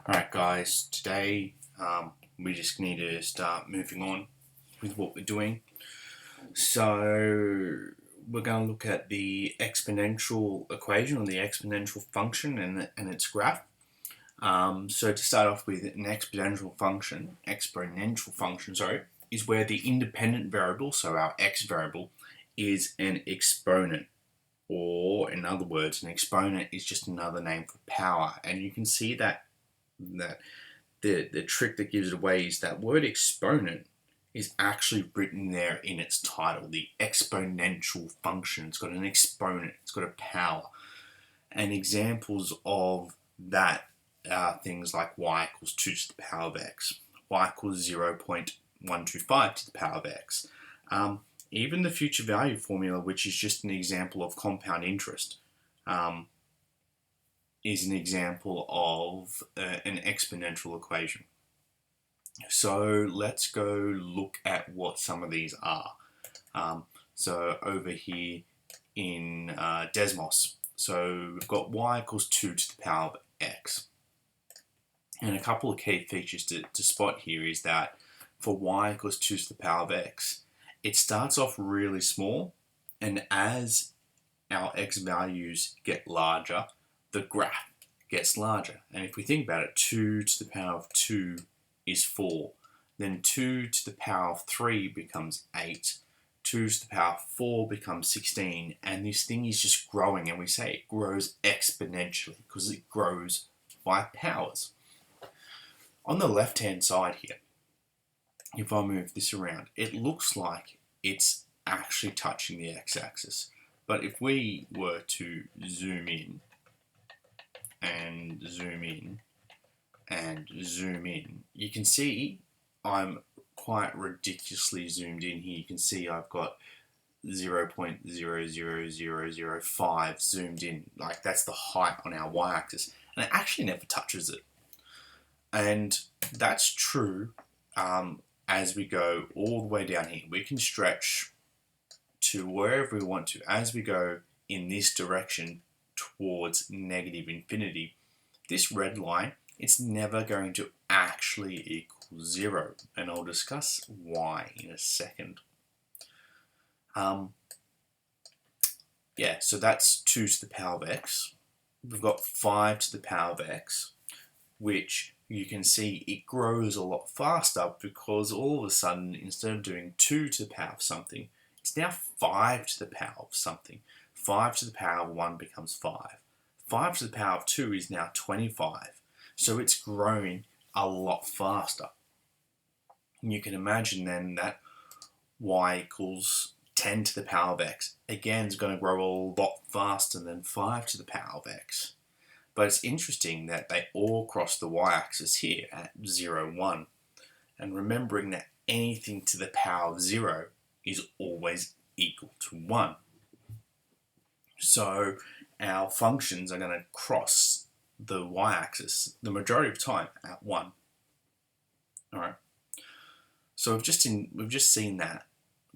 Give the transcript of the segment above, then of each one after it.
Alright guys, today we just need to start moving on with what we're doing. So we're going to look at the exponential equation or the exponential function and its graph. So to start off with, an exponential function, is where the independent variable, so our x variable, is an exponent. Or in other words, an exponent is just another name for power. And you can see that the trick that gives it away is that word exponent is actually written there in its title, the exponential function. It's got an exponent, it's got a power. And examples of that are things like y equals 2 to the power of x, y equals 0.125 to the power of x. Even the future value formula, which is just an example of compound interest, is an example of an exponential equation. So let's go look at what some of these are. So over here in Desmos, so we've got y equals 2 to the power of x. And a couple of key features to spot here is that for y equals 2 to the power of x, it starts off really small, and as our x values get larger, the graph gets larger. And if we think about it, 2 to the power of 2 is 4. Then 2 to the power of 3 becomes 8. 2 to the power of 4 becomes 16. And this thing is just growing. And we say it grows exponentially because it grows by powers. On the left-hand side here, if I move this around, it looks like it's actually touching the x-axis. But if we were to zoom in, and zoom in, and zoom in, you can see I'm quite ridiculously zoomed in here. You can see I've got 0.00005 zoomed in. Like, that's the height on our y-axis. And it actually never touches it. And that's true as we go all the way down here. We can stretch to wherever we want to. As we go in this direction towards negative infinity, this red line, it's never going to actually equal 0. And I'll discuss why in a second. So that's 2 to the power of x. We've got 5 to the power of x, which you can see it grows a lot faster because all of a sudden, instead of doing 2 to the power of something, it's now 5 to the power of something. 5 to the power of 1 becomes 5. 5 to the power of 2 is now 25. So it's growing a lot faster. And you can imagine then that y equals 10 to the power of x, again, is going to grow a lot faster than 5 to the power of x. But it's interesting that they all cross the y-axis here at 0, 1. And remembering that anything to the power of 0 is always equal to 1. So our functions are going to cross the y-axis the majority of the time at 1. All right. So we've just seen that.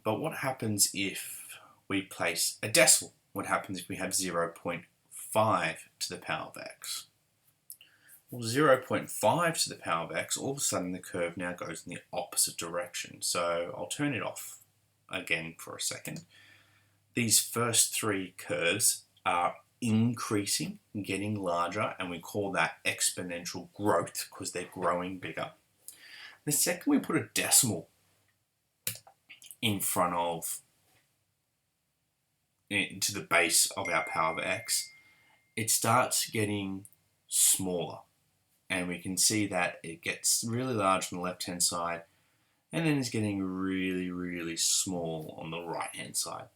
But what happens if we place a decimal? What happens if we have 0.5 to the power of x? Well, 0.5 to the power of x, all of a sudden the curve now goes in the opposite direction. So I'll turn it off again for a second. These first three curves are increasing, getting larger, and we call that exponential growth because they're growing bigger. The second we put a decimal in front of, to the base of our power of x, it starts getting smaller. And we can see that it gets really large on the left-hand side, and then it's getting really, really small on the right-hand side.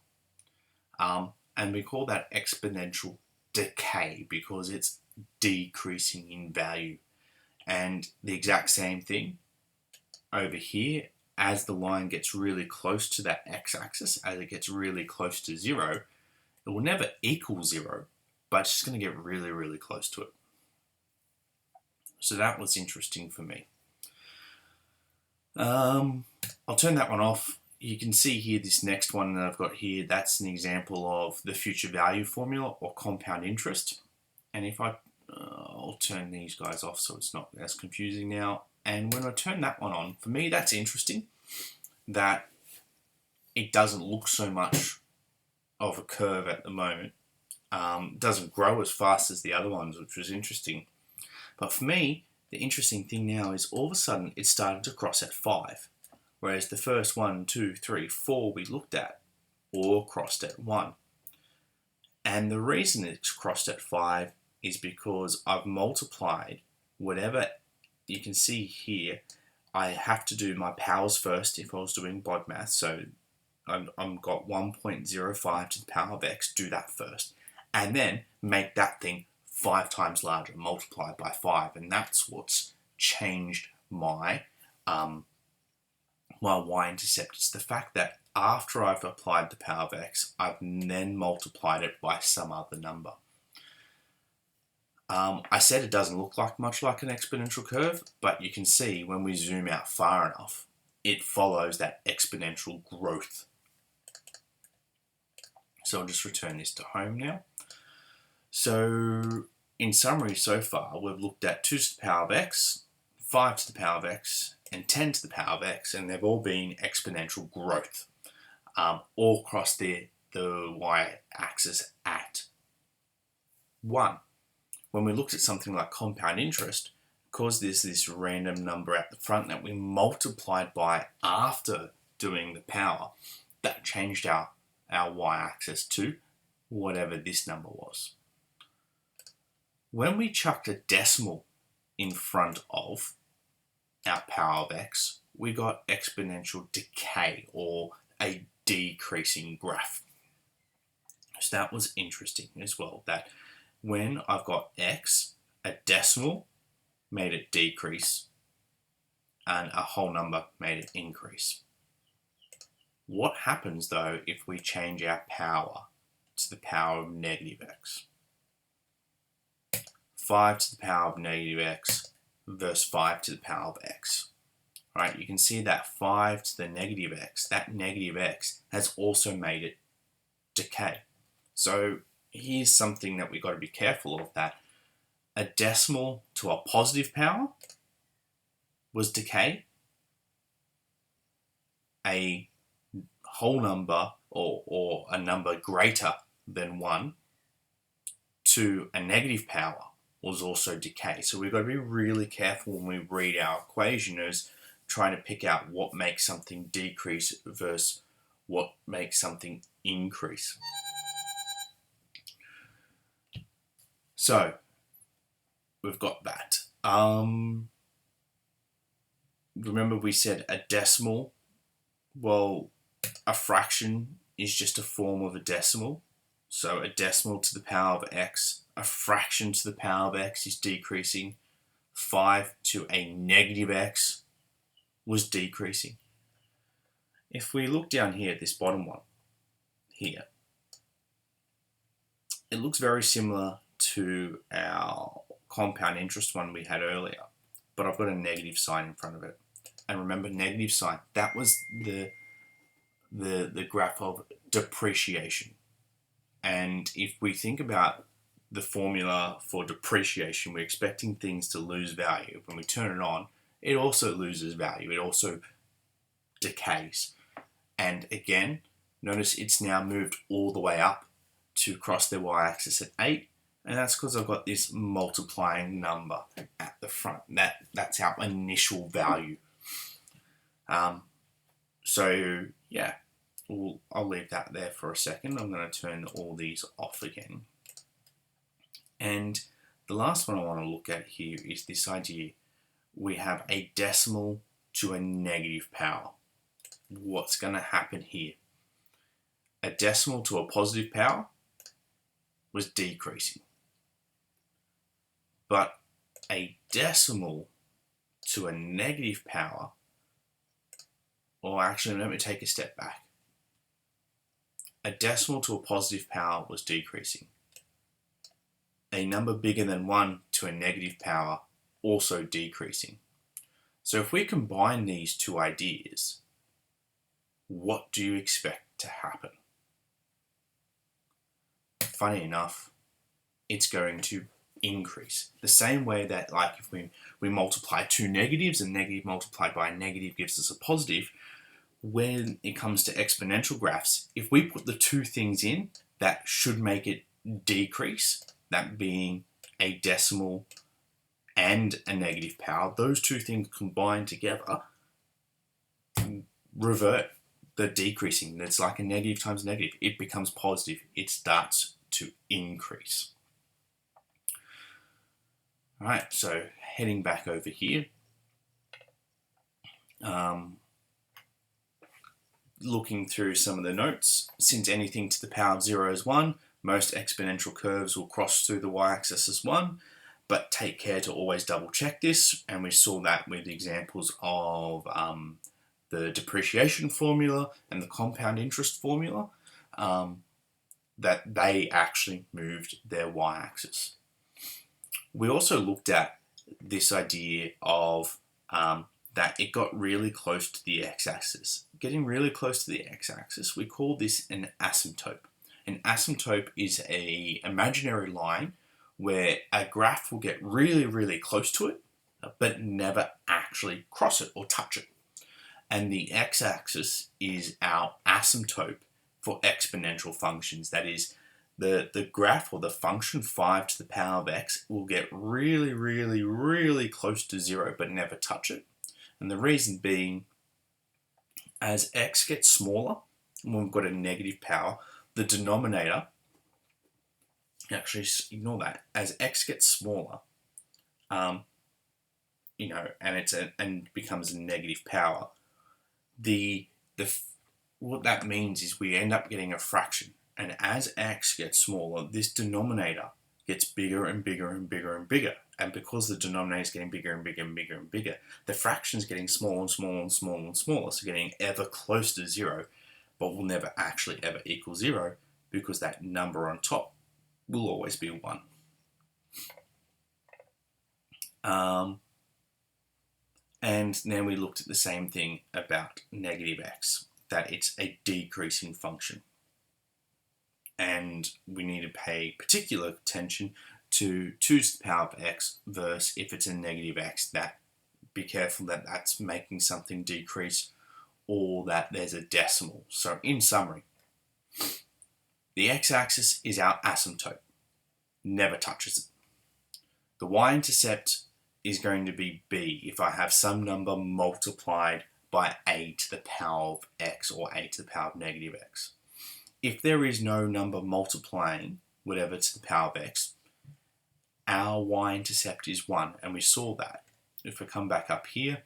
And we call that exponential decay because it's decreasing in value. And the exact same thing over here, as the line gets really close to that x-axis, as it gets really close to 0, it will never equal 0, but it's just going to get really, really close to it. So that was interesting for me. I'll turn that one off. You can see here this next one that I've got here, that's an example of the future value formula or compound interest. And if I I'll turn these guys off so it's not as confusing now. And when I turn that one on, for me that's interesting, that it doesn't look so much of a curve at the moment. Doesn't grow as fast as the other ones, which was interesting. But for me, the interesting thing now is all of a sudden it's starting to cross at 5. Whereas the first 1, 2, 3, 4 we looked at all crossed at 1. And the reason it's crossed at 5 is because I've multiplied whatever you can see here. I have to do my powers first if I was doing bod math. So I've got 1.05 to the power of x, do that first. And then make that thing 5 times larger, multiplied by 5. And that's what's changed my my y-intercept. It's the fact that after I've applied the power of x, I've then multiplied it by some other number. I said it doesn't look much like an exponential curve, but you can see when we zoom out far enough, it follows that exponential growth. So I'll just return this to home now. So in summary so far, we've looked at 2 to the power of x, 5 to the power of x, and 10 to the power of x, and they've all been exponential growth, all across the y-axis at 1. When we looked at something like compound interest, because there's this random number at the front that we multiplied by after doing the power, that changed our y-axis to whatever this number was. When we chucked a decimal in front of our power of x, we got exponential decay, or a decreasing graph. So that was interesting as well, that when I've got x, a decimal made it decrease, and a whole number made it increase. What happens though if we change our power to the power of negative x? 5 to the power of negative x versus 5 to the power of x. Right, you can see that 5 to the negative x, that negative x has also made it decay. So here's something that we've got to be careful of, that a decimal to a positive power was decay. A whole number or a number greater than 1 to a negative power was also decay. So we've got to be really careful when we read our equation, as trying to pick out what makes something decrease versus what makes something increase. So we've got that. Remember we said a decimal. Well, a fraction is just a form of a decimal. So a decimal to the power of x, a fraction to the power of x is decreasing. 5 to a negative x was decreasing. If we look down here at this bottom one here, it looks very similar to our compound interest one we had earlier, but I've got a negative sign in front of it. And remember, negative sign, that was the graph of depreciation. And if we think about the formula for depreciation, we're expecting things to lose value. When we turn it on, it also loses value. It also decays. And again, notice it's now moved all the way up to cross the y-axis at 8. And that's because I've got this multiplying number at the front. That's our initial value. So yeah, I'll leave that there for a second. I'm going to turn all these off again. And the last one I want to look at here is this idea. We have a decimal to a negative power. What's going to happen here? A decimal to a positive power was decreasing. But a decimal to a negative power, or actually let me take a step back. A decimal to a positive power was decreasing. A number bigger than 1 to a negative power also decreasing. So if we combine these two ideas, what do you expect to happen? Funny enough, it's going to increase. The same way that, like, if we multiply two negatives and negative multiplied by a negative gives us a positive, when it comes to exponential graphs, if we put the two things in that should make it decrease, that being a decimal and a negative power, those two things combined together revert the decreasing. It's like a negative times negative. It becomes positive. It starts to increase. All right, so heading back over here, looking through some of the notes, since anything to the power of 0 is 1, most exponential curves will cross through the y-axis as 1, but take care to always double check this, and we saw that with examples of the depreciation formula and the compound interest formula, that they actually moved their y-axis. We also looked at this idea of that it got really close to the x-axis. Getting really close to the x-axis, we call this an asymptote. An asymptote is an imaginary line where a graph will get really, really close to it, but never actually cross it or touch it. And the x-axis is our asymptote for exponential functions. That is, the graph or the function 5 to the power of x will get really, really, really close to 0 but never touch it. And the reason being, as x gets smaller, when we've got a negative power, the denominator, actually ignore that, as x gets smaller, and and becomes a negative power, what that means is we end up getting a fraction. And as x gets smaller, this denominator gets bigger and bigger and bigger and bigger. And because the denominator is getting bigger and bigger and bigger and bigger, the fraction is getting smaller and smaller and smaller and smaller. So getting ever close to 0, but will never actually ever equal 0 because that number on top will always be 1. And then we looked at the same thing about negative x, that it's a decreasing function. And we need to pay particular attention to 2 to the power of x versus if it's a negative x, that be careful that that's making something decrease or that there's a decimal. So in summary, the x-axis is our asymptote, never touches it. The y-intercept is going to be b if I have some number multiplied by a to the power of x or a to the power of negative x. If there is no number multiplying whatever to the power of x, our y-intercept is 1, and we saw that. If we come back up here,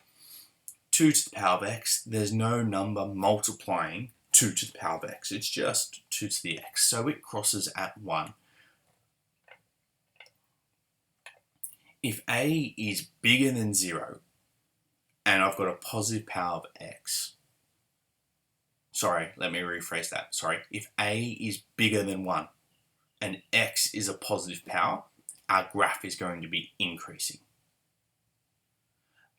2 to the power of x, there's no number multiplying 2 to the power of x. It's just 2 to the x, so it crosses at 1. If a is bigger than 0, and I've got a positive power of x, let me rephrase that. If a is bigger than 1 and x is a positive power, our graph is going to be increasing.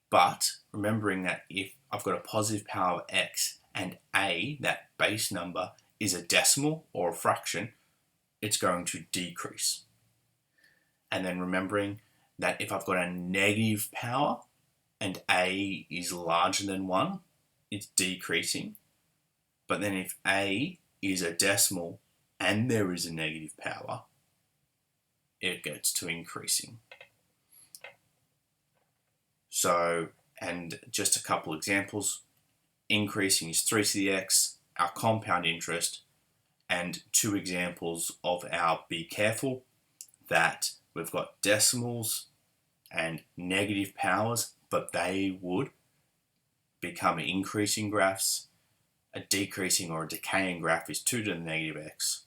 But remembering that if I've got a positive power of x and a, that base number, is a decimal or a fraction, it's going to decrease. And then remembering that if I've got a negative power and a is larger than 1, it's decreasing. But then if a is a decimal and there is a negative power, it gets to increasing. So, and just a couple examples, increasing is 3 to the x, our compound interest, and 2 examples of our be careful, that we've got decimals and negative powers, but they would become increasing graphs. A decreasing or a decaying graph is 2 to the negative x.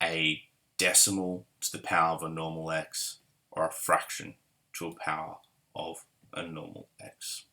A decimal to the power of a normal x, or a fraction to a power of a normal x.